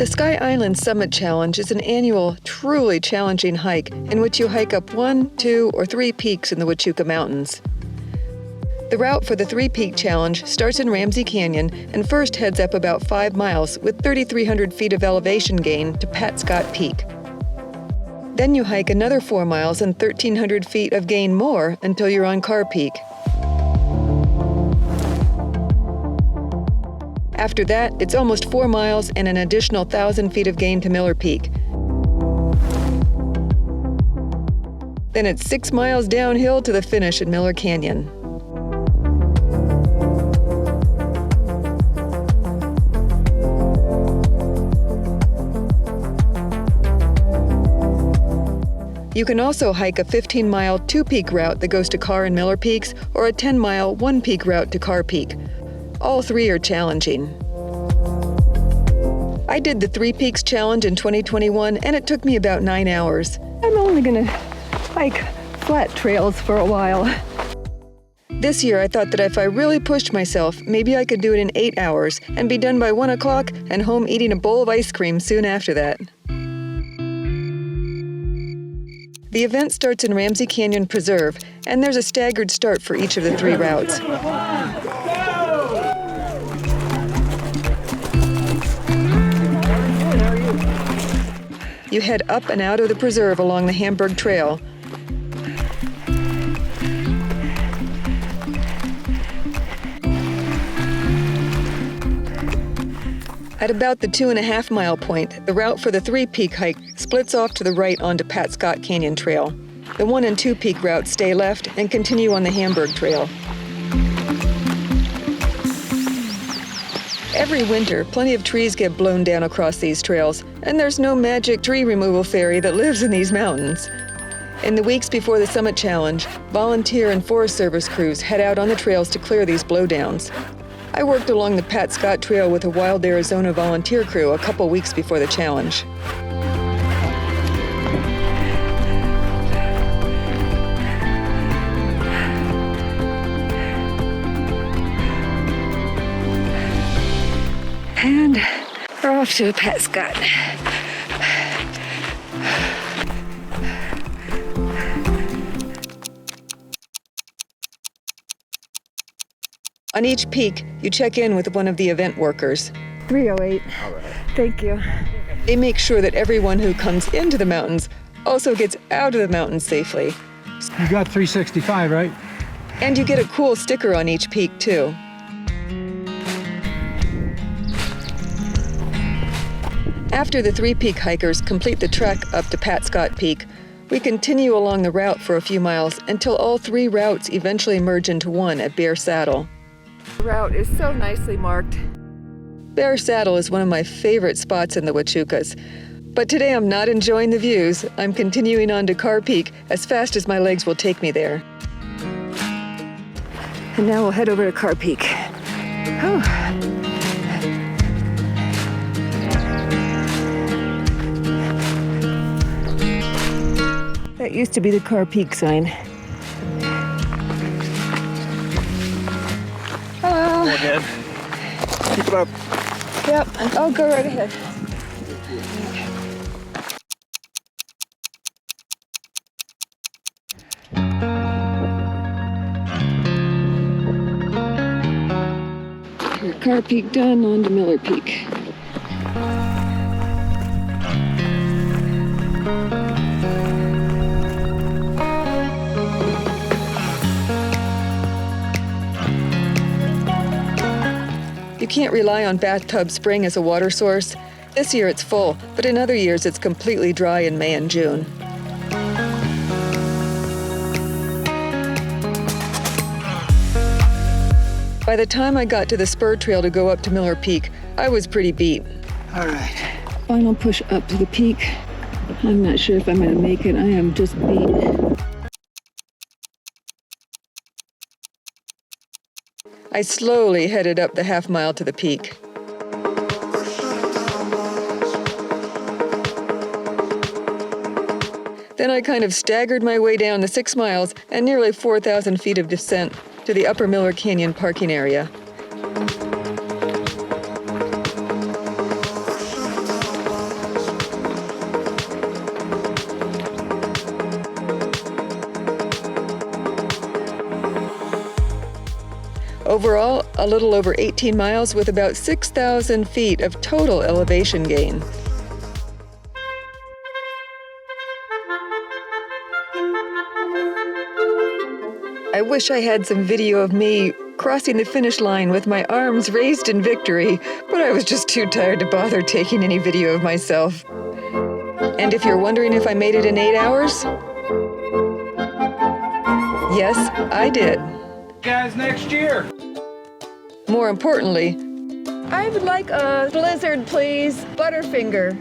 The Sky Island Summit Challenge is an annual, truly challenging hike in which you hike up 1, 2, or 3 peaks in the Huachuca Mountains. The route for the 3-Peak Challenge starts in Ramsey Canyon and first heads up about 5 miles with 3,300 feet of elevation gain to Pat Scott Peak. Then you hike another 4 miles and 1,300 feet of gain more until you're on Carr Peak. After that, it's almost 4 miles and an additional 1,000 feet of gain to Miller Peak. Then it's 6 miles downhill to the finish at Miller Canyon. You can also hike a 15-mile 2-peak route that goes to Carr and Miller Peaks or a 10-mile 1-peak route to Carr Peak. All 3 are challenging. I did the 3 Peaks Challenge in 2021 and it took me about 9 hours. I'm only gonna hike flat trails for a while. This year I thought that if I really pushed myself, maybe I could do it in 8 hours and be done by 1 o'clock and home eating a bowl of ice cream soon after that. The event starts in Ramsey Canyon Preserve, and there's a staggered start for each of the 3 routes. You head up and out of the preserve along the Hamburg Trail. At about the 2.5 mile point, the route for the 3-peak hike splits off to the right onto Pat Scott Canyon Trail. The 1 and 2 peak routes stay left and continue on the Hamburg Trail. Every winter, plenty of trees get blown down across these trails, and there's no magic tree removal fairy that lives in these mountains. In the weeks before the Summit Challenge, volunteer and Forest Service crews head out on the trails to clear these blowdowns. I worked along the Pat Scott Trail with a Wild Arizona volunteer crew a couple weeks before the challenge. And we're off to Pat Scott. On each peak, you check in with one of the event workers. 308. All right. Thank you. They make sure that everyone who comes into the mountains also gets out of the mountains safely. You got 365, right? And you get a cool sticker on each peak, too. After the 3-peak hikers complete the trek up to Pat Scott Peak, we continue along the route for a few miles until all 3 routes eventually merge into one at Bear Saddle. The route is so nicely marked. Bear Saddle is one of my favorite spots in the Huachucas. But today I'm not enjoying the views. I'm continuing on to Carr Peak as fast as my legs will take me there. And now we'll head over to Carr Peak. Oh. That used to be the Carr Peak sign. Hello. Go ahead. Keep it up. Yep, I'll go right ahead. Carr Peak done, on to Miller Peak. You can't rely on Bathtub Spring as a water source. This year it's full, but in other years it's completely dry in May and June. By the time I got to the spur trail to go up to Miller Peak, I was pretty beat. All right. Final push up to the peak. I'm not sure if I'm going to make it. I am just beat. I slowly headed up the half mile to the peak. Then I kind of staggered my way down the 6 miles and nearly 4,000 feet of descent to the Upper Miller Canyon parking area. Overall, a little over 18 miles with about 6,000 feet of total elevation gain. I wish I had some video of me crossing the finish line with my arms raised in victory, but I was just too tired to bother taking any video of myself. And if you're wondering if I made it in 8 hours, yes, I did. Guys, next year. More importantly, I would like a blizzard, please. Butterfinger.